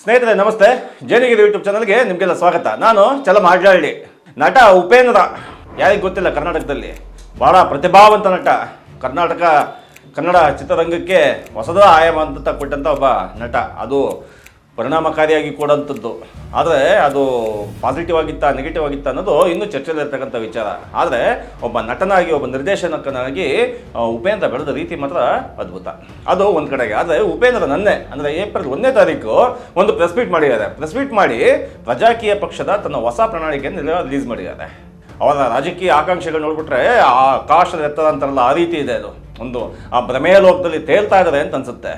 ಸ್ನೇಹಿತರೆ ನಮಸ್ತೆ. ಜೇನಿಗಿರಿ ಯೂಟ್ಯೂಬ್ ಚಾನಲ್ಗೆ ನಿಮಗೆಲ್ಲ ಸ್ವಾಗತ. ನಾನು ಚಲ ಮಾಡ್ಲಹಳ್ಳಿ. ನಟ ಉಪೇಂದ್ರ ಯಾರಿಗೆ ಗೊತ್ತಿಲ್ಲ, ಕರ್ನಾಟಕದಲ್ಲಿ ಭಾಳ ಪ್ರತಿಭಾವಂತ ನಟ. ಕನ್ನಡ ಚಿತ್ರರಂಗಕ್ಕೆ ಹೊಸದ ಆಯಾಮ ಅಂತ ಕೊಟ್ಟಂಥ ಒಬ್ಬ ನಟ. ಅದು ಪರಿಣಾಮಕಾರಿಯಾಗಿ ಕೊಡೋಂಥದ್ದು. ಆದರೆ ಅದು ಪಾಸಿಟಿವ್ ಆಗಿತ್ತಾ ನೆಗೆಟಿವ್ ಆಗಿತ್ತಾ ಅನ್ನೋದು ಇನ್ನೂ ಚರ್ಚೆಯಲ್ಲಿರ್ತಕ್ಕಂಥ ವಿಚಾರ. ಆದರೆ ಒಬ್ಬ ನಟನಾಗಿ, ಒಬ್ಬ ನಿರ್ದೇಶಕನಾಗಿ ಉಪೇಂದ್ರ ಬೆಳೆದ ರೀತಿ ಮಾತ್ರ ಅದ್ಭುತ. ಅದು ಒಂದು ಕಡೆಗೆ. ಆದರೆ ಉಪೇಂದ್ರ ಅಂದರೆ ಏಪ್ರಿಲ್ 1ನೇ ತಾರೀಕು ಒಂದು ಪ್ರೆಸ್ ಮೀಟ್ ಮಾಡಿದ್ದಾರೆ. ಪ್ರೆಸ್ ಮೀಟ್ ಮಾಡಿ ಪ್ರಜಾಕೀಯ ಪಕ್ಷದ ತನ್ನ ಹೊಸ ಪ್ರಣಾಳಿಕೆಯನ್ನು ರಿಲೀಸ್ ಮಾಡಿದ್ದಾರೆ. ಅವರ ರಾಜಕೀಯ ಆಕಾಂಕ್ಷೆಗಳು ನೋಡ್ಬಿಟ್ರೆ ಆಕಾಶದ ಎತ್ತರ ಅಂತಾರಲ್ಲ, ಆ ರೀತಿ ಇದೆ. ಅದು ಒಂದು ಆ ಭ್ರಮೆಯ ಲೋಕದಲ್ಲಿ ತೇಲ್ತಾ ಇದ್ದಾರೆ ಅಂತ ಅನ್ಸುತ್ತೆ.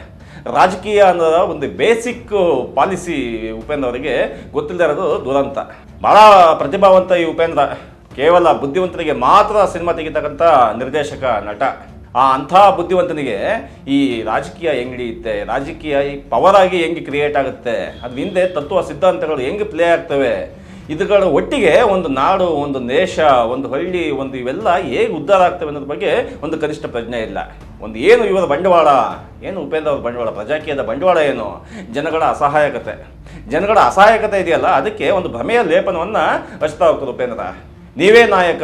ರಾಜಕೀಯ ಅನ್ನೋದ ಒಂದು ಬೇಸಿಕ್ ಪಾಲಿಸಿ ಉಪೇಂದ್ರ ಅವರಿಗೆ ಗೊತ್ತಿಲ್ಲದೆ ಇರೋದು ದುರಂತ. ಭಾಳ ಪ್ರತಿಭಾವಂತ ಈ ಉಪೇಂದ್ರ. ಕೇವಲ ಬುದ್ಧಿವಂತರಿಗೆ ಮಾತ್ರ ಸಿನಿಮಾ ತೆಗಿತಕ್ಕಂಥ ನಿರ್ದೇಶಕ, ನಟ. ಅಂಥ ಬುದ್ಧಿವಂತನಿಗೆ ಈ ರಾಜಕೀಯ ಹೆಂಗೆ ಹಿಡಿಯುತ್ತೆ, ರಾಜಕೀಯ ಈ ಪವರ್ ಆಗಿ ಹೆಂಗೆ ಕ್ರಿಯೇಟ್ ಆಗುತ್ತೆ, ಅದ್ರ ಹಿಂದೆ ತತ್ವ ಸಿದ್ಧಾಂತಗಳು ಹೆಂಗೆ ಪ್ಲೇ ಆಗ್ತವೆ, ಇದುಗಳ ಒಟ್ಟಿಗೆ ಒಂದು ನಾಡು, ಒಂದು ದೇಶ, ಒಂದು ಹಳ್ಳಿ, ಒಂದು ಇವೆಲ್ಲ ಹೇಗೆ ಉದ್ಧಾರ ಆಗ್ತವೆ ಅನ್ನೋದ್ರ ಬಗ್ಗೆ ಒಂದು ಕನಿಷ್ಠ ಪ್ರಜ್ಞೆ ಇಲ್ಲ. ಒಂದು ಏನು ಇವರ ಬಂಡವಾಳ, ಏನು ಉಪೇಂದ್ರ ಅವ್ರ ಬಂಡವಾಳ, ಪ್ರಜಾಕೀಯದ ಬಂಡವಾಳ ಏನು? ಜನಗಳ ಅಸಹಾಯಕತೆ ಇದೆಯಲ್ಲ, ಅದಕ್ಕೆ ಒಂದು ಭ್ರಮೆಯ ಲೇಪನವನ್ನು ಹಚ್ತಾ ಹೋಗ್ತದೆ ಉಪೇಂದ್ರ. ನೀವೇ ನಾಯಕ,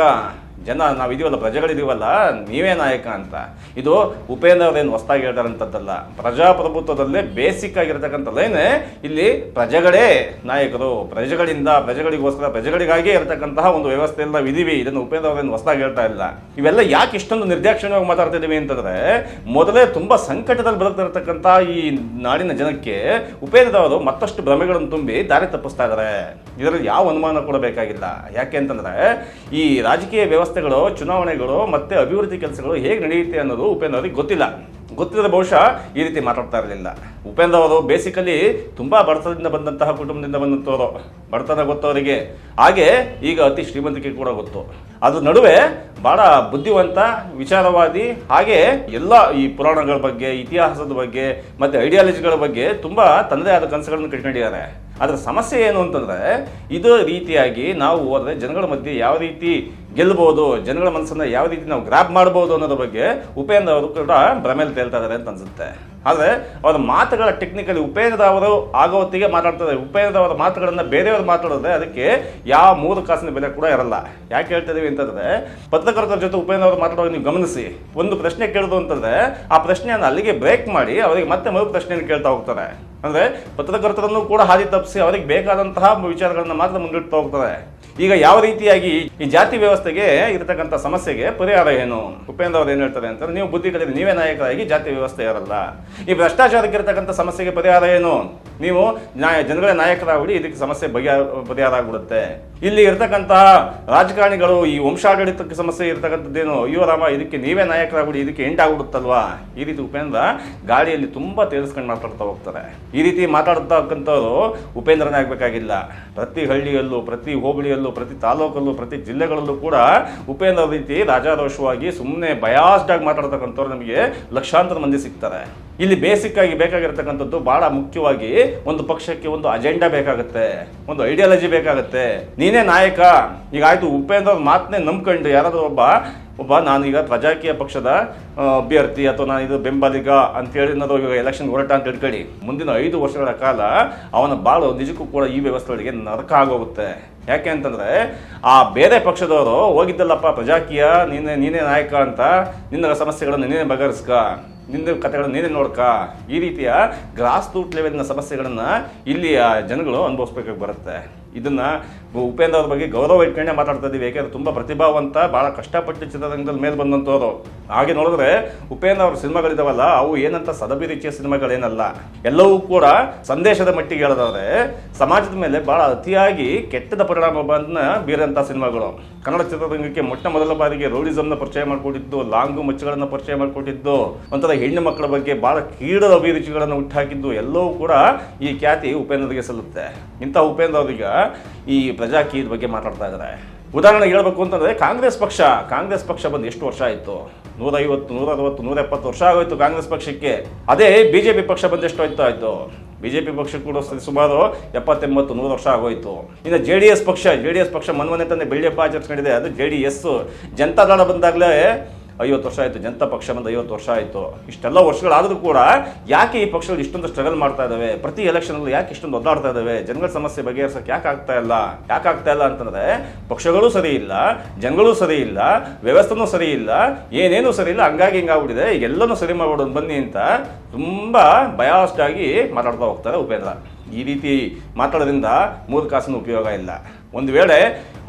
ನಾವಿದೀವಲ್ಲ, ಪ್ರಜೆಗಳಿದೀವಲ್ಲ, ನೀವೇ ನಾಯಕ ಅಂತ. ಇದು ಉಪೇಂದ್ರ ಅವ್ರೇನು ಹೊಸದಾಗಿ ಹೇಳ್ತಾರಂಥದ್ದಲ್ಲ. ಪ್ರಜಾಪ್ರಭುತ್ವದಲ್ಲೇ ಬೇಸಿಕ್ ಆಗಿರ್ತಕ್ಕಂಥದ್ದೇನೆ ಇಲ್ಲಿ ಪ್ರಜೆಗಳೇ ನಾಯಕರು, ಪ್ರಜೆಗಳಿಗೋಸ್ಕರ, ಪ್ರಜೆಗಳಿಗಾಗಿಯೇ ಇರತಕ್ಕಂತಹ ಒಂದು ವ್ಯವಸ್ಥೆಯಲ್ಲಿ ನಾವಿದೀವಿ. ಇದನ್ನು ಉಪೇಂದ್ರ ಅವ್ರೇನು ಹೊಸದಾಗಿ ಹೇಳ್ತಾ ಇಲ್ಲ. ಇವೆಲ್ಲ ಯಾಕೆ ಇಷ್ಟೊಂದು ನಿರ್ದಾಕ್ಷಿಣ್ಯವಾಗಿ ಮಾತಾಡ್ತಿದ್ದೀವಿ ಅಂತಂದರೆ, ಮೊದಲೇ ತುಂಬ ಸಂಕಟದಲ್ಲಿ ಬದುಕ್ತಿರ್ತಕ್ಕಂಥ ಈ ನಾಡಿನ ಜನಕ್ಕೆ ಉಪೇಂದ್ರ ಅವರು ಮತ್ತಷ್ಟು ಭ್ರಮೆಗಳನ್ನು ತುಂಬಿ ದಾರಿ ತಪ್ಪಿಸ್ತಾ ಇದ್ದಾರೆ. ಇದರಲ್ಲಿ ಯಾವ ಅನುಮಾನ ಕೂಡ ಬೇಕಾಗಿಲ್ಲ. ಯಾಕೆ ಅಂತಂದರೆ, ಈ ರಾಜಕೀಯ ವ್ಯವಸ್ಥೆಗಳು, ಚುನಾವಣೆಗಳು ಮತ್ತು ಅಭಿವೃದ್ಧಿ ಕೆಲಸಗಳು ಹೇಗೆ ನಡೆಯುತ್ತೆ ಅನ್ನೋದು ಉಪೇಂದ್ರ ಅವರಿಗೆ ಗೊತ್ತಿಲ್ಲದೆ ಬಹುಶಃ ಈ ರೀತಿ ಮಾತಾಡ್ತಾ ಇರಲಿಲ್ಲ. ಉಪೇಂದ್ರ ಅವರು ಬೇಸಿಕಲಿ ತುಂಬ ಬಡತನದಿಂದ ಬಂದಂತಹ ಕುಟುಂಬದಿಂದ ಬಂದಂಥವರು. ಬಡತನ ಗೊತ್ತವರಿಗೆ, ಹಾಗೆ ಈಗ ಅತಿ ಶ್ರೀಮಂತಿಕೆ ಕೂಡ ಗೊತ್ತು. ಅದ್ರ ನಡುವೆ ಭಾಳ ಬುದ್ಧಿವಂತ, ವಿಚಾರವಾದಿ, ಹಾಗೆ ಎಲ್ಲ ಈ ಪುರಾಣಗಳ ಬಗ್ಗೆ, ಇತಿಹಾಸದ ಬಗ್ಗೆ ಮತ್ತು ಐಡಿಯಾಲಜಿಗಳ ಬಗ್ಗೆ ತುಂಬ ತನ್ನದೇ ಆದ ಕನಸುಗಳನ್ನು ಕಟ್ಕೊಂಡಿದ್ದಾರೆ. ಅದರ ಸಮಸ್ಯೆ ಏನು ಅಂತಂದರೆ, ಇದು ರೀತಿಯಾಗಿ ನಾವು ಹೋದರೆ ಜನಗಳ ಮಧ್ಯೆ ಯಾವ ರೀತಿ ಗೆಲ್ಬೋದು, ಜನಗಳ ಮನಸ್ಸನ್ನು ಯಾವ ರೀತಿ ನಾವು ಗ್ರ್ಯಾಬ್ ಮಾಡ್ಬೋದು ಅನ್ನೋದ್ರ ಬಗ್ಗೆ ಉಪೇಂದ್ರ ಅವರು ಕೂಡ ಭ್ರಮೆಯಲ್ಲಿ ತೇಲ್ತಾ ಇದ್ದಾರೆ ಅಂತ ಅನ್ಸುತ್ತೆ. ಆದರೆ ಅವರ ಮಾತುಗಳ ಟೆಕ್ನಿಕಲಿ ಉಪೇಂದ್ರ ಅವರು ಆಗೋ ಹೊತ್ತಿಗೆ ಮಾತಾಡ್ತಾರೆ. ಉಪೇಂದ್ರ ಅವರ ಮಾತುಗಳನ್ನು ಬೇರೆಯವರು ಮಾತಾಡಿದ್ರೆ ಅದಕ್ಕೆ ಯಾವ 3 ಕಾಸಿನ ಬೆಲೆ ಕೂಡ ಇರಲ್ಲ. ಯಾಕೆ ಹೇಳ್ತಿದ್ದೀವಿ ಅಂತಂದರೆ, ಪತ್ರಕರ್ತರ ಜೊತೆ ಉಪೇಂದ್ರ ಅವರು ಮಾತಾಡೋದು ನೀವು ಗಮನಿಸಿ. ಒಂದು ಪ್ರಶ್ನೆ ಕೇಳೋದು ಅಂತಂದರೆ ಆ ಪ್ರಶ್ನೆಯನ್ನು ಅಲ್ಲಿಗೆ ಬ್ರೇಕ್ ಮಾಡಿ ಅವರಿಗೆ ಮತ್ತೆ ಮರು ಪ್ರಶ್ನೆಯನ್ನು ಕೇಳ್ತಾ ಹೋಗ್ತಾರೆ. ಅಂದರೆ ಪತ್ರಕರ್ತರನ್ನು ಕೂಡ ಹಾದಿ ತಪ್ಪಿಸಿ ಅವರಿಗೆ ಬೇಕಾದಂತಹ ವಿಚಾರಗಳನ್ನು ಮಾತ್ರ ಮುಂದಿಡ್ತಾ ಹೋಗ್ತಾರೆ. ಈಗ ಯಾವ ರೀತಿಯಾಗಿ ಈ ಜಾತಿ ವ್ಯವಸ್ಥೆಗೆ ಇರತಕ್ಕಂಥ ಸಮಸ್ಯೆಗೆ ಪರಿಹಾರ ಏನು? ಉಪೇಂದ್ರ ಅವರು ಏನು ಹೇಳ್ತಾರೆ ಅಂತಂದ್ರೆ, ನೀವು ಬುದ್ಧಿ ಕಲಿತು ನೀವೇ ನಾಯಕರಾಗಿ ಜಾತಿ ವ್ಯವಸ್ಥೆ ಇರಲ್ಲ. ಈ ಭ್ರಷ್ಟಾಚಾರಕ್ಕೆ ಇರತಕ್ಕಂಥ ಸಮಸ್ಯೆಗೆ ಪರಿಹಾರ ಏನು? ನೀವು ಜನಗಳೇ ನಾಯಕರಾಗ್ಬಿಡಿ, ಇದಕ್ಕೆ ಸಮಸ್ಯೆ ಪರಿಹಾರ ಆಗ್ಬಿಡುತ್ತೆ. ಇಲ್ಲಿ ಇರ್ತಕ್ಕಂತಹ ರಾಜಕಾರಣಿಗಳು ಈ ವಂಶಾಡಳಿತಕ್ಕೆ ಸಮಸ್ಯೆ ಇರ್ತಕ್ಕಂಥದ್ದೇನು, ಅಯ್ಯೋ ರಾಮ, ಇದಕ್ಕೆ ನೀವೇ ನಾಯಕರಾಗ್ಬಿಡಿ, ಇದಕ್ಕೆ ಎಂಟಾಗ್ಬಿಡುತ್ತಲ್ವಾ? ಈ ರೀತಿ ಉಪೇಂದ್ರ ಗಾಳಿಯಲ್ಲಿ ತುಂಬ ತೇರಿಸ್ಕೊಂಡು ಮಾತಾಡ್ತಾ ಹೋಗ್ತಾರೆ. ಈ ರೀತಿ ಮಾತಾಡ್ತಕ್ಕಂಥವ್ರು ಉಪೇಂದ್ರನೇ ಆಗಬೇಕಾಗಿಲ್ಲ. ಪ್ರತಿ ಹಳ್ಳಿಯಲ್ಲೂ, ಪ್ರತಿ ಹೋಬಳಿಯಲ್ಲೂ, ಪ್ರತಿ ತಾಲೂಕಲ್ಲೂ, ಪ್ರತಿ ಜಿಲ್ಲೆಗಳಲ್ಲೂ ಕೂಡ ಉಪೇಂದ್ರ ರೀತಿ ರಾಜಾರೋಷವಾಗಿ ಸುಮ್ಮನೆ ಬಯಾಸ್ಡ್ ಆಗಿ ಮಾತಾಡ್ತಕ್ಕಂಥವ್ರು ನಮಗೆ ಲಕ್ಷಾಂತರ ಮಂದಿ ಸಿಗ್ತಾರೆ. ಇಲ್ಲಿ ಬೇಸಿಕ್ ಆಗಿ ಬೇಕಾಗಿರ್ತಕ್ಕಂಥದ್ದು ಭಾಳ ಮುಖ್ಯವಾಗಿ ಒಂದು ಪಕ್ಷಕ್ಕೆ ಒಂದು ಅಜೆಂಡಾ ಬೇಕಾಗುತ್ತೆ, ಒಂದು ಐಡಿಯಾಲಜಿ ಬೇಕಾಗುತ್ತೆ. ನೀನೇ ನಾಯಕ. ಈಗ ಆಯಿತು, ಉಪೇಂದ್ರ ಅವ್ರ ಮಾತನ್ನೇ ನಂಬ್ಕೊಂಡು ಯಾರಾದರೂ ಒಬ್ಬ ನಾನೀಗ ಪ್ರಜಾಕೀಯ ಪಕ್ಷದ ಅಭ್ಯರ್ಥಿ ಅಥವಾ ನಾನು ಇದು ಬೆಂಬಲಿಗ ಅಂತೇಳಿ ಏನಾದರೂ ಇವಾಗ ಎಲೆಕ್ಷನ್ ಹೊರಟ ಅಂತ ತಿಳ್ಕೊಳ್ಳಿ, ಮುಂದಿನ 5 ವರ್ಷಗಳ ಕಾಲ ಅವನ ಬಾಳು ನಿಜಕ್ಕೂ ಕೂಡ ಈ ವ್ಯವಸ್ಥೆಗಳಿಗೆ ನರಕ ಆಗೋಗುತ್ತೆ. ಯಾಕೆ ಅಂತಂದರೆ, ಆ ಬೇರೆ ಪಕ್ಷದವರು ಹೋಗಿದ್ದಲ್ಲಪ್ಪ ಪ್ರಜಾಕೀಯ, ನೀನೇ ನಾಯಕ ಅಂತ, ನಿನ್ನ ಸಮಸ್ಯೆಗಳನ್ನು ನೀನೇ ಬಗೆಹರಿಸ್ಕ, ನಿನ್ನ ಕಥೆಗಳನ್ನು ನೀನೇ ನೋಡ್ಕ, ಈ ರೀತಿಯ ಗ್ರಾಸ್ ರೂಟ್ ಲೆವೆಲ್ನ ಸಮಸ್ಯೆಗಳನ್ನು ಇಲ್ಲಿಯ ಜನಗಳು ಅನುಭವಿಸ್ಬೇಕಾಗಿ ಬರುತ್ತೆ. ಇದನ್ನು ಉಪೇಂದ್ರ ಅವ್ರ ಬಗ್ಗೆ ಗೌರವ ಇಟ್ಕೊಂಡೇ ಮಾತಾಡ್ತಾ ಇದ್ದೀವಿ. ಯಾಕೆಂದರೆ ತುಂಬ ಪ್ರತಿಭಾವಂತ, ಭಾಳ ಕಷ್ಟಪಟ್ಟು ಚಿತ್ರರಂಗದಲ್ಲಿ ಮೇಲೆ ಬಂದಂಥವ್ರು. ಹಾಗೆ ನೋಡಿದ್ರೆ ಉಪೇಂದ್ರ ಅವ್ರ ಸಿನಿಮಾಗಳಿದಾವಲ್ಲ, ಅವು ಏನಂತ ಸದಭಿರುಚಿಯ ಸಿನಿಮಾಗಳೇನಲ್ಲ. ಎಲ್ಲವೂ ಕೂಡ ಸಂದೇಶದ ಮಟ್ಟಿಗೆ ಹೇಳೋದಾದ್ರೆ ಸಮಾಜದ ಮೇಲೆ ಭಾಳ ಅತಿಯಾಗಿ ಕೆಟ್ಟದ ಪರಿಣಾಮವನ್ನು ಬೀರಂಥ ಸಿನಿಮಾಗಳು. ಕನ್ನಡ ಚಿತ್ರರಂಗಕ್ಕೆ ಮೊದಲ ಬಾರಿಗೆ ರೌಡಿಸಮ್ನ ಪರಿಚಯ ಮಾಡಿಕೊಟ್ಟಿದ್ದು, ಲಾಂಗು ಮಚ್ಚುಗಳನ್ನು ಪರಿಚಯ ಮಾಡಿಕೊಟ್ಟಿದ್ದು, ಒಂಥರ ಹೆಣ್ಣು ಮಕ್ಕಳ ಬಗ್ಗೆ ಭಾಳ ಕೀಳದ ಅಭಿರುಚಿಗಳನ್ನು ಹುಟ್ಟಾಕಿದ್ದು, ಎಲ್ಲವೂ ಕೂಡ ಈ ಖ್ಯಾತಿ ಉಪೇಂದ್ರಗೆ ಸಲ್ಲುತ್ತೆ. ಇಂಥ ಉಪೇಂದ್ರ ಅವರೀಗ ಈ ಪ್ರಜಾಕೀಯದ ಬಗ್ಗೆ ಮಾತಾಡ್ತಾ ಇದ್ದಾರೆ. ಉದಾಹರಣೆಗೆ ಹೇಳಬೇಕು ಅಂತಂದರೆ, ಕಾಂಗ್ರೆಸ್ ಪಕ್ಷ ಬಂದು ಎಷ್ಟು ವರ್ಷ ಆಯಿತು? 150, 160, 170 ವರ್ಷ ಆಗೋಯ್ತು ಕಾಂಗ್ರೆಸ್ ಪಕ್ಷಕ್ಕೆ. ಅದೇ BJP ಪಕ್ಷ ಬಂದು ಎಷ್ಟು ಆಯಿತು? BJP ಪಕ್ಷ ಕೂಡ ಸುಮಾರು 70, 80, 100 ವರ್ಷ ಆಗೋಯ್ತು. ಇನ್ನು JDS ಪಕ್ಷ ಮೊನ್ನೆ ತಾನೇ ಬೆಳ್ಳಿ ಹಬ್ಬ ಆಚರಿಸ್ಕೊಂಡಿದೆ. ಅದು JDS. ಜನತಾದಳ ಬಂದಾಗಲೇ 50 ವರ್ಷ ಆಯಿತು, ಜನತಾ ಪಕ್ಷ ಬಂದು 50 ವರ್ಷ ಆಯಿತು. ಇಷ್ಟೆಲ್ಲ ವರ್ಷಗಳಾದರೂ ಕೂಡ ಯಾಕೆ ಈ ಪಕ್ಷಗಳು ಇಷ್ಟೊಂದು ಸ್ಟ್ರಗಲ್ ಮಾಡ್ತಾ ಇದ್ದಾವೆ, ಪ್ರತಿ ಎಲೆಕ್ಷನ್ಗಳು ಯಾಕೆ ಇಷ್ಟೊಂದು ಒದ್ದಾಡ್ತಾ ಇದ್ದಾವೆ, ಜನಗಳ ಸಮಸ್ಯೆ ಬಗೆಹರಿಸೋಕೆ ಯಾಕೆ ಆಗ್ತಾ ಇಲ್ಲ ಅಂತಂದರೆ ಪಕ್ಷಗಳು ಸರಿ ಇಲ್ಲ, ಜನಗಳು ಸರಿ ಇಲ್ಲ, ವ್ಯವಸ್ಥೆನೂ ಸರಿ ಇಲ್ಲ, ಏನೇನೂ ಸರಿ ಇಲ್ಲ, ಹಂಗಾಗಿ ಹಿಂಗಾಗ್ಬಿಟ್ಟಿದೆ, ಈಗ ಎಲ್ಲನೂ ಸರಿ ಮಾಡ್ಬಿಡೋದು ಬನ್ನಿ ಅಂತ ತುಂಬ ಬಯಾಸ್ಡ್ ಆಗಿ ಮಾತಾಡ್ತಾ ಹೋಗ್ತಾರೆ ಉಪೇಂದ್ರ. ಈ ರೀತಿ ಮಾತಾಡೋದ್ರಿಂದ 3 ಕಾಸಿನ ಉಪಯೋಗ ಇಲ್ಲ. ಒಂದು ವೇಳೆ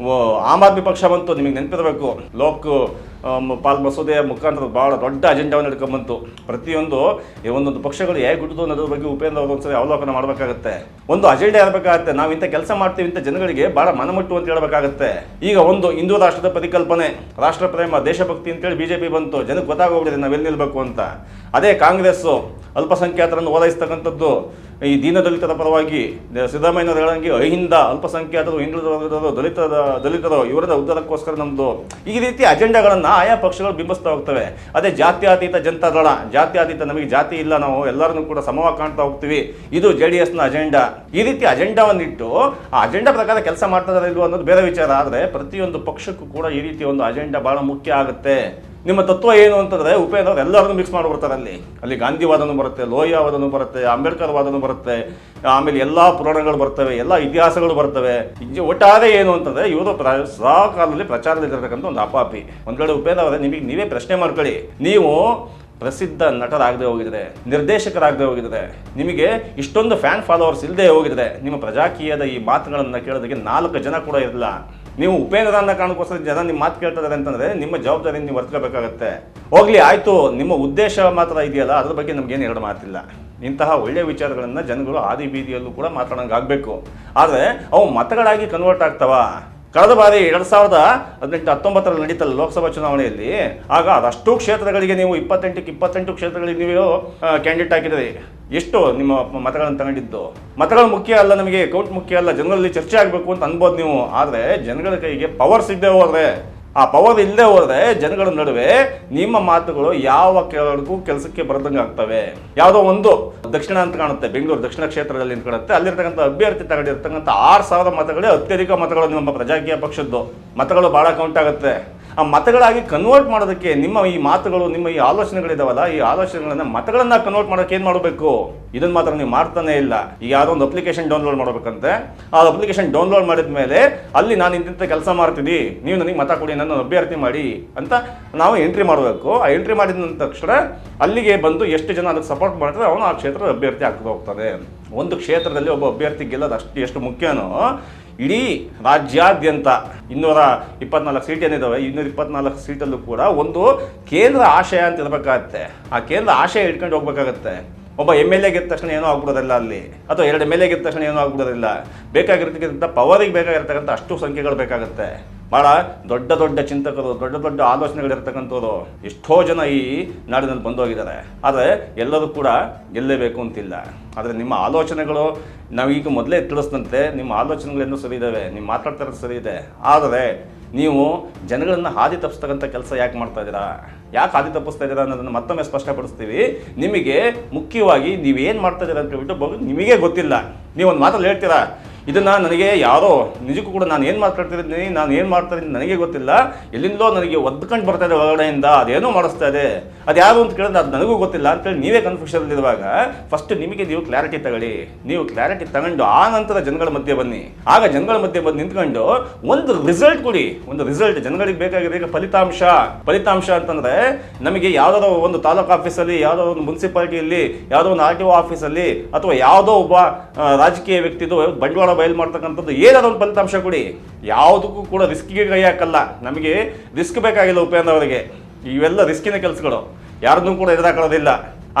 ಆಮ್ ಆದ್ಮಿ ಪಕ್ಷ ಬಂತು, ನಿಮಗೆ ನೆನಪಿರಬೇಕು, ಲೋಕ್ ಪಾಲ್ ಮಸೂದೆಯ ಮುಖಾಂತರ ಭಾಳ ದೊಡ್ಡ ಅಜೆಂಡಾವನ್ನು ಹಿಡ್ಕೊಂಡ್ಬಂತು. ಪ್ರತಿಯೊಂದು ಒಂದೊಂದು ಪಕ್ಷಗಳು ಹೇಗೆ ಹುಟ್ಟಿದು ಅನ್ನೋದ್ರ ಬಗ್ಗೆ ಉಪೇಂದ್ರ ಅವರು ಒಂದ್ಸರಿ ಅವಲೋಕನ ಮಾಡಬೇಕಾಗತ್ತೆ. ಒಂದು ಅಜೆಂಡಾ ಇರಬೇಕಾಗತ್ತೆ, ನಾವು ಇಂಥ ಕೆಲಸ ಮಾಡ್ತೀವಿ ಅಂತ ಜನಗಳಿಗೆ ಭಾಳ ಮನಮುಟ್ಟು ಅಂತ ಹೇಳಬೇಕಾಗತ್ತೆ. ಈಗ ಒಂದು ಹಿಂದೂ ರಾಷ್ಟ್ರದ ಪರಿಕಲ್ಪನೆ, ರಾಷ್ಟ್ರ ಪ್ರೇಮ, ದೇಶಭಕ್ತಿ ಅಂತೇಳಿ ಬಿಜೆಪಿ ಬಂತು, ಜನಕ್ಕೆ ಗೊತ್ತಾಗೋಗ್ಬಿಟ್ಟಿದೆ ನಾವೆಲ್ಲಿ ನಿಲ್ಬೇಕು ಅಂತ. ಅದೇ ಕಾಂಗ್ರೆಸ್ಸು ಅಲ್ಪಸಂಖ್ಯಾತರನ್ನು ಓಲೈಸ್ತಕ್ಕಂಥದ್ದು, ಈ ದೀನದಲಿತರ ಪರವಾಗಿ ಸಿದ್ದರಾಮಯ್ಯನವರು ಹೇಳಂಗೆ ಅಹಿಂದ ಅಲ್ಪಸಂಖ್ಯಾತರು, ಹಿಂದುಳಿದ ವರ್ಗದವರು, ದಲಿತರು ಇವರದ ಉದ್ಧಾರಕ್ಕೋಸ್ಕರ ನಮ್ಮದು, ಈ ರೀತಿ ಅಜೆಂಡಾಗಳನ್ನು ಆಯಾ ಪಕ್ಷಗಳು ಬಿಂಬಿಸ್ತಾ ಹೋಗ್ತವೆ. ಅದೇ ಜಾತ್ಯತೀತ ಜನತಾದಳ, ಜಾತ್ಯತೀತ, ನಮಗೆ ಜಾತಿ ಇಲ್ಲ, ನಾವು ಎಲ್ಲರನ್ನೂ ಕೂಡ ಸಮವಾಗಿ ಕಾಣ್ತಾ ಹೋಗ್ತೀವಿ, ಇದು JDSನ ಅಜೆಂಡಾ. ಈ ರೀತಿ ಅಜೆಂಡಾವನ್ನಿಟ್ಟು ಆ ಅಜೆಂಡಾ ಪ್ರಕಾರ ಕೆಲಸ ಮಾಡ್ತಾರ ಇಲ್ವೋ ಅನ್ನೋದು ಬೇರೆ ವಿಚಾರ. ಆದರೆ ಪ್ರತಿಯೊಂದು ಪಕ್ಷಕ್ಕೂ ಕೂಡ ಈ ರೀತಿ ಒಂದು ಅಜೆಂಡಾ ಭಾಳ ಮುಖ್ಯ ಆಗುತ್ತೆ. ನಿಮ್ಮ ತತ್ವ ಏನು ಅಂತಂದರೆ ಉಪೇಂದ್ರ ಅವರು ಎಲ್ಲರನ್ನೂ ಮಿಕ್ಸ್ ಮಾಡಿಬಿಡ್ತಾರೆ. ಅಲ್ಲಿ ಗಾಂಧಿವಾದನೂ ಬರುತ್ತೆ, ಲೋಹಿಯಾವಾದನೂ ಬರುತ್ತೆ, ಅಂಬೇಡ್ಕರ್ ವಾದನೂ ಬರುತ್ತೆ, ಆಮೇಲೆ ಎಲ್ಲ ಪುರಾಣಗಳು ಬರ್ತವೆ, ಎಲ್ಲ ಇತಿಹಾಸಗಳು ಬರ್ತವೆ. ಒಟ್ಟಾರೆ ಏನು ಅಂತಂದರೆ ಇವರು ಸಹಕಾಲದಲ್ಲಿ ಪ್ರಚಾರದಲ್ಲಿರ್ತಕ್ಕಂಥ ಒಂದು ಅಪಾಪಿ. ಒಂದು ವೇಳೆ ಉಪೇಂದ್ರ ಅವರೇ ನಿಮಗೆ ನೀವೇ ಪ್ರಶ್ನೆ ಮಾಡ್ಕೊಳ್ಳಿ, ನೀವು ಪ್ರಸಿದ್ಧ ನಟರಾಗದೆ ಹೋಗಿದ್ರೆ, ನಿರ್ದೇಶಕರಾಗದೆ ಹೋಗಿದ್ರೆ, ನಿಮಗೆ ಇಷ್ಟೊಂದು ಫ್ಯಾನ್ ಫಾಲೋವರ್ಸ್ ಇಲ್ಲದೆ ಹೋಗಿದ್ರೆ, ನಿಮ್ಮ ಪ್ರಜಾಕೀಯದ ಈ ಮಾತುಗಳನ್ನು ಕೇಳೋದಕ್ಕೆ 4 ಜನ ಕೂಡ ಇರಲ್ಲ. ನೀವು ಉಪೇಂದ್ರ ಅನ್ನೋ ಕಾರಣಕ್ಕೋಸ್ಕರ ಜನ ನಿಮ್ಮ ಮಾತು ಕೇಳ್ತಾರೆ ಅಂತಂದರೆ ನಿಮ್ಮ ಜವಾಬ್ದಾರಿ ನೀವು ವರ್ತಿಸಬೇಕಾಗತ್ತೆ. ಹೋಗ್ಲಿ ಆಯಿತು, ನಿಮ್ಮ ಉದ್ದೇಶ ಮಾತ್ರ ಇದೆಯಲ್ಲ, ಅದ್ರ ಬಗ್ಗೆ ನಮಗೇನು ಎರಡು ಮಾತಿಲ್ಲ. ಇಂತಹ ಒಳ್ಳೆಯ ವಿಚಾರಗಳನ್ನು ಜನಗಳು ಆದಿ ಬೀದಿಯಲ್ಲೂ ಕೂಡ ಮಾತಾಡೋಂಗಾಗಬೇಕು. ಆದರೆ ಅವು ಮತಗಳಾಗಿ ಕನ್ವರ್ಟ್ ಆಗ್ತಾವ. ಕಳೆದ ಬಾರಿ 2018-19 ನಡೀತಲ್ಲ ಲೋಕಸಭಾ ಚುನಾವಣೆಯಲ್ಲಿ, ಆಗ ಅದಷ್ಟು ಕ್ಷೇತ್ರಗಳಿಗೆ ನೀವು 28 ಕ್ಷೇತ್ರಗಳಿಗೆ ನೀವು ಕ್ಯಾಂಡಿಡೇಟ್ ಹಾಕಿದ್ರಿ. ಎಷ್ಟು ನಿಮ್ಮ ಮತಗಳನ್ನು ತಗೊಂಡಿದ್ದು? ಮತಗಳು ಮುಖ್ಯ ಅಲ್ಲ, ನಮಗೆ ಕೌಂಟ್ ಮುಖ್ಯ ಅಲ್ಲ, ಜನಗಳಲ್ಲಿ ಚರ್ಚೆ ಆಗಬೇಕು ಅಂತ ಅನ್ಬೋದು ನೀವು. ಆದರೆ ಜನಗಳ ಕೈಗೆ ಪವರ್ ಸಿಗದೆ ಹೋದ್ರೆ, ಆ ಪವರ್ ಇಲ್ಲದೆ ಹೋದ್ರೆ ಜನಗಳ ನಡುವೆ ನಿಮ್ಮ ಮಾತುಗಳು ಯಾವ ಕೆಲಸಕ್ಕೆ ಬರದಂಗೆ ಆಗ್ತವೆ. ಯಾವುದೋ ಒಂದು ದಕ್ಷಿಣ ಅಂತ ಕಾಣುತ್ತೆ, ಬೆಂಗಳೂರು ದಕ್ಷಿಣ ಕ್ಷೇತ್ರದಲ್ಲಿ ನಿಂತ್ಕೊಳ್ಳುತ್ತೆ, ಅಲ್ಲಿರ್ತಕ್ಕಂಥ ಅಭ್ಯರ್ಥಿ ತಗೊಂಡಿರ್ತಕ್ಕಂಥ 6000 ಮತಗಳೇ ಅತ್ಯಧಿಕ ಮತಗಳು ನಿಮ್ಮ ಪ್ರಜಾಕೀಯ ಪಕ್ಷದ್ದು. ಮತಗಳು ಭಾಳ ಕೌಂಟ್ ಆಗುತ್ತೆ. ಆ ಮತಗಳಾಗಿ ಕನ್ವರ್ಟ್ ಮಾಡೋದಕ್ಕೆ ನಿಮ್ಮ ಈ ಮಾತುಗಳು, ನಿಮ್ಮ ಈ ಆಲೋಚನೆಗಳಿದಾವಲ್ಲ, ಈ ಆಲೋಚನೆಗಳನ್ನ ಮತಗಳನ್ನ ಕನ್ವರ್ಟ್ ಮಾಡೋಕೆ ಏನು ಮಾಡಬೇಕು? ಇದನ್ನ ಮಾತ್ರ ನೀವು ಮಾಡ್ತಾನೆ ಇಲ್ಲ. ಈಗ ಯಾವುದೋ ಒಂದು ಅಪ್ಲಿಕೇಶನ್ ಡೌನ್ಲೋಡ್ ಮಾಡಬೇಕಂತೆ, ಆ ಅಪ್ಲಿಕೇಶನ್ ಡೌನ್ಲೋಡ್ ಮಾಡಿದ ಮೇಲೆ ಅಲ್ಲಿ ನಾನು ಇಂಥ ಕೆಲಸ ಮಾಡ್ತೀನಿ, ನೀವು ನನಗೆ ಮತ ಕೊಡಿ, ನನ್ನ ಅಭ್ಯರ್ಥಿ ಮಾಡಿ ಅಂತ ನಾವು ಎಂಟ್ರಿ ಮಾಡಬೇಕು. ಆ ಎಂಟ್ರಿ ಮಾಡಿದ ತಕ್ಷಣ ಅಲ್ಲಿಗೆ ಬಂದು ಎಷ್ಟು ಜನ ಅದಕ್ಕೆ ಸಪೋರ್ಟ್ ಮಾಡ್ತಾರೆ ಅವನು ಆ ಕ್ಷೇತ್ರದ ಅಭ್ಯರ್ಥಿ ಆಗ್ತಾ ಹೋಗ್ತಾರೆ. ಒಂದು ಕ್ಷೇತ್ರದಲ್ಲಿ ಒಬ್ಬ ಅಭ್ಯರ್ಥಿ ಗೆಲ್ಲೋದು ಎಷ್ಟು ಮುಖ್ಯನೋ, ಇಡೀ ರಾಜ್ಯಾದ್ಯಂತ 224 ಸೀಟ್ ಏನಿದಾವೆ, 224 ಸೀಟಲ್ಲೂ ಕೂಡ ಒಂದು ಕೇಂದ್ರ ಆಶಯ ಅಂತ ಇರಬೇಕಾಗತ್ತೆ. ಆ ಕೇಂದ್ರ ಆಶಯ ಇಟ್ಕೊಂಡು ಹೋಗ್ಬೇಕಾಗತ್ತೆ. ಒಬ್ಬ MLA ಗೆದ್ದ ತಕ್ಷಣ ಏನೋ ಆಗ್ಬಿಡೋದಿಲ್ಲ ಅಲ್ಲಿ, ಅಥವಾ 2 MLA ಗೆದ್ದ ತಕ್ಷಣ ಏನೋ ಆಗ್ಬಿಡೋದಿಲ್ಲ. ಬೇಕಾಗಿರ್ತಕ್ಕಂಥ ಪವರಿಗೆ ಬೇಕಾಗಿರ್ತಕ್ಕಂಥ ಅಷ್ಟು ಸಂಖ್ಯೆಗಳು ಬೇಕಾಗುತ್ತೆ. ಭಾಳ ದೊಡ್ಡ ದೊಡ್ಡ ಚಿಂತಕರು, ದೊಡ್ಡ ದೊಡ್ಡ ಆಲೋಚನೆಗಳಿರ್ತಕ್ಕಂಥವ್ರು ಎಷ್ಟೋ ಜನ ಈ ನಾಡಿನಲ್ಲಿ ಬಂದೋಗಿದ್ದಾರೆ. ಆದರೆ ಎಲ್ಲರೂ ಕೂಡ ಗೆಲ್ಲಬೇಕು ಅಂತಿಲ್ಲ. ಆದರೆ ನಿಮ್ಮ ಆಲೋಚನೆಗಳು, ನಾವೀಗ ಮೊದಲೇ ತಿಳಿಸಿದಂತೆ ನಿಮ್ಮ ಆಲೋಚನೆಗಳೇನೂ ಸರಿ ಇದ್ದಾವೆ, ನೀವು ಮಾತಾಡ್ತಿರೋದು ಸರಿ ಇದೆ. ಆದರೆ ನೀವು ಜನಗಳನ್ನು ಹಾದಿ ತಪ್ಪಿಸ್ತಕ್ಕಂಥ ಕೆಲಸ ಯಾಕೆ ಮಾಡ್ತಾ ಇದ್ದೀರಾ, ಯಾಕೆ ಹಾದಿ ತಪ್ಪಿಸ್ತಾ ಇದ್ದೀರಾ ಅನ್ನೋದನ್ನು ಮತ್ತೊಮ್ಮೆ ಸ್ಪಷ್ಟಪಡಿಸ್ತೀವಿ. ನಿಮಗೆ ಮುಖ್ಯವಾಗಿ ನೀವೇನು ಮಾಡ್ತಾ ಇದ್ದೀರಾ ಅಂತ ಹೇಳ್ಬಿಟ್ಟು ನಿಮಗೆ ಗೊತ್ತಿಲ್ಲ. ನೀವೊಂದು ಮಾತಲ್ಲಿ ಹೇಳ್ತೀರಾ, ಇದನ್ನು ನನಗೆ ಯಾರೋ ನಿಜಕ್ಕೂ ಕೂಡ ನಾನು ಏನು ಮಾತಾಡ್ತಿದ್ದೀನಿ, ನಾನು ಏನು ಮಾಡ್ತಾ ಇದ್ದೀನಿ ನನಗೆ ಗೊತ್ತಿಲ್ಲ, ಎಲ್ಲಿಂದಲೋ ನನಗೆ ಒದ್ಕೊಂಡು ಬರ್ತಾ ಇದೆ ಹೊರಗಡೆಯಿಂದ, ಅದೇನೋ ಮಾಡಿಸ್ತಾ ಇದೆ, ಅದು ಯಾರು ಅಂತ ಕೇಳಿದ್ರೆ ಅದು ನನಗೂ ಗೊತ್ತಿಲ್ಲ ಅಂತೇಳಿ ನೀವೇ ಕನ್ಫ್ಯೂಷನಲ್ಲಿರುವಾಗ ಫಸ್ಟ್ ನಿಮಗೆ ನೀವು ಕ್ಲಾರಿಟಿ ತಗೊಳ್ಳಿ. ನೀವು ಕ್ಲಾರಿಟಿ ತಗೊಂಡು ಆ ನಂತರ ಜನಗಳ ಮಧ್ಯೆ ಬನ್ನಿ. ಆಗ ಜನಗಳ ಮಧ್ಯೆ ಬಂದು ನಿಂತ್ಕೊಂಡು ಒಂದು ರಿಸಲ್ಟ್ ಕೊಡಿ. ಒಂದು ರಿಸಲ್ಟ್ ಜನಗಳಿಗೆ ಬೇಕಾಗಿದೆ. ಈಗ ಫಲಿತಾಂಶ ಅಂತಂದರೆ ನಮಗೆ ಯಾವುದೋ ಒಂದು ತಾಲೂಕು ಆಫೀಸಲ್ಲಿ, ಯಾವುದೋ ಒಂದು ಮುನ್ಸಿಪಾಲಿಟಿಯಲ್ಲಿ, ಯಾವುದೋ ಒಂದು RTO ಆಫೀಸಲ್ಲಿ, ಅಥವಾ ಯಾವುದೋ ಒಬ್ಬ ರಾಜಕೀಯ ವ್ಯಕ್ತಿದು ಬಂಡವಾಳ ಬಯಲು ಮಾಡ್ತಕ್ಕಂಥದ್ದು ಏನಾದ್ರು ಒಂದು ಫಲಿತಾಂಶ ಕೊಡಿ. ಯಾವುದಕ್ಕೂ ಕೂಡ ರಿಸ್ಕಿಗೆ ಕೈ ಹಾಕಲ್ಲ. ನಮಗೆ ರಿಸ್ಕ್ ಬೇಕಾಗಿಲ್ಲ ಉಪೇಂದ್ರ ಅವರಿಗೆ. ಇವೆಲ್ಲ ರಿಸ್ಕಿನ ಕೆಲಸಗಳು, ಯಾರನ್ನೂ ಕೂಡ ಎದುರಾಕೊಳ್ಳೋದಿಲ್ಲ.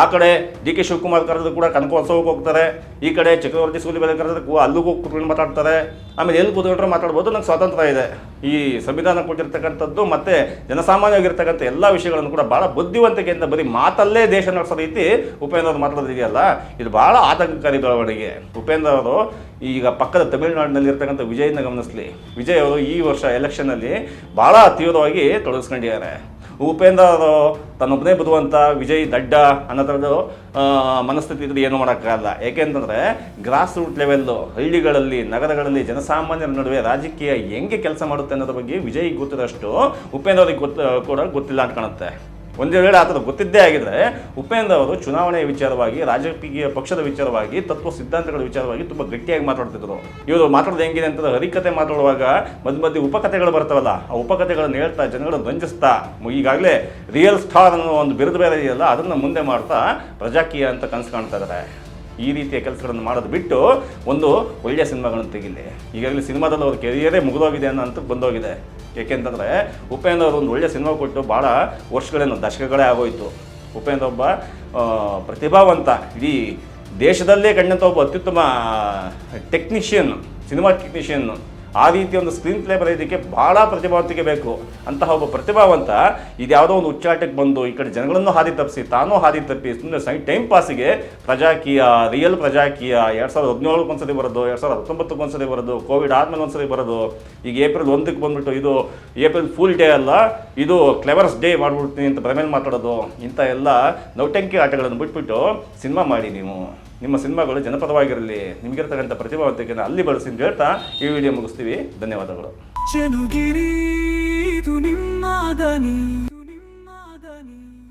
ಆ ಕಡೆ DK ಶಿವಕುಮಾರ್ ಕರೆದು ಕೂಡ ಕನಕೋತ್ಸವಕ್ಕೆ ಹೋಗ್ತಾರೆ, ಈ ಕಡೆ ಚಕ್ರವರ್ತಿ ಸೂಲಿಬೆಲೆ ಕರೆದು ಅಲ್ಲಿಗೂ ಕೂತ್ಕೊಂಡು ಮಾತಾಡ್ತಾರೆ. ಆಮೇಲೆ ಎಲ್ಲಿ ಕೂತ್ಕೊಂಡ್ರೆ ಮಾತಾಡ್ಬೋದು, ನಂಗೆ ಸ್ವಾತಂತ್ರ್ಯ ಇದೆ. ಈ ಸಂವಿಧಾನ ಕೊಟ್ಟಿರ್ತಕ್ಕಂಥದ್ದು ಮತ್ತು ಜನಸಾಮಾನ್ಯವಾಗಿರ್ತಕ್ಕಂಥ ಎಲ್ಲ ವಿಷಯಗಳನ್ನು ಕೂಡ ಭಾಳ ಬುದ್ಧಿವಂತಿಕೆಯಿಂದ ಬರೀ ಮಾತಲ್ಲೇ ದೇಶ ನಡೆಸೋ ರೀತಿ ಉಪೇಂದ್ರ ಅವರು ಮಾತಾಡೋದಿದೆಯಲ್ಲ, ಇದು ಭಾಳ ಆತಂಕಕಾರಿ ಬೆಳವಣಿಗೆ. ಉಪೇಂದ್ರ ಅವರು ಈಗ ಪಕ್ಕದ ತಮಿಳುನಾಡಿನಲ್ಲಿ ಇರ್ತಕ್ಕಂಥ ವಿಜಯನ ಗಮನಿಸಲಿ. ವಿಜಯ್ ಅವರು ಈ ವರ್ಷ ಎಲೆಕ್ಷನ್ನಲ್ಲಿ ಭಾಳ ತೀವ್ರವಾಗಿ ತೊಡಗಿಸ್ಕೊಂಡಿದ್ದಾರೆ. ಉಪೇಂದ್ರ ಅವರು ತನ್ನೊಬ್ಬನೇ ಬದುವಂಥ ವಿಜಯ್ ದಡ್ಡ ಅನ್ನೋ ಥರದ್ದು ಮನಸ್ಥಿತಿ ಇದ್ರೆ ಏನು ಮಾಡೋಕ್ಕಾಗಲ್ಲ. ಏಕೆಂತಂದರೆ ಗ್ರಾಸ್ ರೂಟ್ ಲೆವೆಲ್ಲು ಹಳ್ಳಿಗಳಲ್ಲಿ ನಗರಗಳಲ್ಲಿ ಜನಸಾಮಾನ್ಯರ ನಡುವೆ ರಾಜಕೀಯ ಹೆಂಗೆ ಕೆಲಸ ಮಾಡುತ್ತೆ ಅನ್ನೋದ್ರ ಬಗ್ಗೆ ವಿಜಯ್ ಗೊತ್ತಿರೋಷ್ಟು ಉಪೇಂದ್ರ ಅವ್ರಿಗೆ ಕೂಡ ಗೊತ್ತಿಲ್ಲ ಅಂತ ಕಾಣುತ್ತೆ. ಒಂದು ವೇಳೆ ಆ ಥರ ಗೊತ್ತಿದ್ದೇ ಆಗಿದ್ರೆ ಉಪೇಂದ್ರ ಅವರು ಚುನಾವಣೆಯ ವಿಚಾರವಾಗಿ, ರಾಜಕೀಯ ಪಕ್ಷದ ವಿಚಾರವಾಗಿ, ತತ್ವ ಸಿದ್ಧಾಂತಗಳ ವಿಚಾರವಾಗಿ ತುಂಬ ಗಟ್ಟಿಯಾಗಿ ಮಾತಾಡ್ತಿದ್ರು. ಇವರು ಮಾತಾಡೋದು ಹೆಂಗಿದೆ ಅಂತಂದ್ರೆ ಹರಿಕತೆ ಮಾತಾಡುವಾಗ ಮಧ್ಯೆ ಉಪಕಥೆಗಳು ಬರ್ತಾವಲ್ಲ, ಆ ಉಪಕಥೆಗಳನ್ನು ಹೇಳ್ತಾ ಜನಗಳನ್ನು ರಂಜಿಸ್ತಾ ಈಗಾಗಲೇ ರಿಯಲ್ ಸ್ಟಾರ್ ಅನ್ನೋ ಒಂದು ಬಿರುದು ಬೇರೆ ಇದೆಯಲ್ಲ, ಅದನ್ನು ಮುಂದೆ ಮಾಡ್ತಾ ಪ್ರಜಾಕೀಯ ಅಂತ ಕನಸು ಕಾಣ್ತಾ ಇದ್ದಾರೆ. ಈ ರೀತಿಯ ಕೆಲಸಗಳನ್ನು ಮಾಡೋದು ಬಿಟ್ಟು ಒಂದು ಒಳ್ಳೆಯ ಸಿನಿಮಾಗಳನ್ನು ತೆಗಿಲಿ. ಈಗಾಗಲೇ ಸಿನಿಮಾದಲ್ಲಿ ಅವ್ರ ಕೆರಿಯರೇ ಮುಗಿದೋಗಿದೆ ಅನ್ನೋ ಬಂದೋಗಿದೆ. ಏಕೆಂತಂದರೆ ಉಪೇಂದ್ರ ಅವರು ಒಂದು ಒಳ್ಳೆಯ ಸಿನಿಮಾ ಕೊಟ್ಟು ಭಾಳ ವರ್ಷಗಳೇನು ದಶಕಗಳೇ ಆಗೋಯಿತು. ಉಪೇಂದ್ರ ಒಬ್ಬ ಪ್ರತಿಭಾವಂತ, ಇಡೀ ದೇಶದಲ್ಲೇ ಕಂಡಂಥ ಒಬ್ಬ ಅತ್ಯುತ್ತಮ ಟೆಕ್ನಿಷಿಯನ್, ಸಿನಿಮಾ ಟೆಕ್ನಿಷಿಯನ್. ಆ ರೀತಿ ಒಂದು ಸ್ಕ್ರೀನ್ ಪ್ಲೇ ಬರೆಯೋದಕ್ಕೆ ಭಾಳ ಪ್ರತಿಭಾವಂತಿಕೆ ಬೇಕು. ಅಂತಹ ಒಬ್ಬ ಪ್ರತಿಭಾವಂತ ಇದು ಯಾವುದೋ ಒಂದು ಉಚ್ಚಾಟಕ್ಕೆ ಬಂದು ಈ ಕಡೆ ಜನಗಳನ್ನು ಹಾದಿ ತಪ್ಪಿಸಿ ತಾನೂ ಹಾದಿ ತಪ್ಪಿ ಸುಮ್ಮನೆ ಟೈಮ್ ಪಾಸಿಗೆ ಪ್ರಜಾಕೀಯ, ರಿಯಲ್ ಪ್ರಜಾಕೀಯ 2017 ಒಂದ್ಸತಿ ಬರೋದು, 2019 ಒಂದ್ಸತಿ ಬರೋದು, ಕೋವಿಡ್ ಆದಮೇಲೆ ಒಂದ್ಸತಿ ಬರೋದು, ಈಗ ಏಪ್ರಿಲ್ 1ಕ್ಕೆ ಬಂದುಬಿಟ್ಟು ಇದು ಏಪ್ರಿಲ್ ಫುಲ್ ಡೇ ಅಲ್ಲ, ಇದು ಕ್ಲೆವರ್ಸ್ ಡೇ ಮಾಡ್ಬಿಡ್ತೀನಿ ಅಂತ ಮೇಲೆ ಮಾತಾಡೋದು, ಇಂಥ ಎಲ್ಲ ನೌಟಂಕಿ ಆಟಗಳನ್ನು ಬಿಟ್ಬಿಟ್ಟು ಸಿನಿಮಾ ಮಾಡಿ. ನೀವು ನಿಮ್ಮ ಸಿನಿಮಾಗಳು ಜನಪದವಾಗಿರಲಿ, ನಿಮಗಿರ್ತಕ್ಕಂಥ ಪ್ರತಿಭಾವಂತಿಕೆಯನ್ನು ಅಲ್ಲಿ ಬಳಸಿ ಅಂತ ಹೇಳ್ತಾ ಈ ವಿಡಿಯೋ ಮುಗಿಸ್ತೀವಿ. ಧನ್ಯವಾದಗಳು.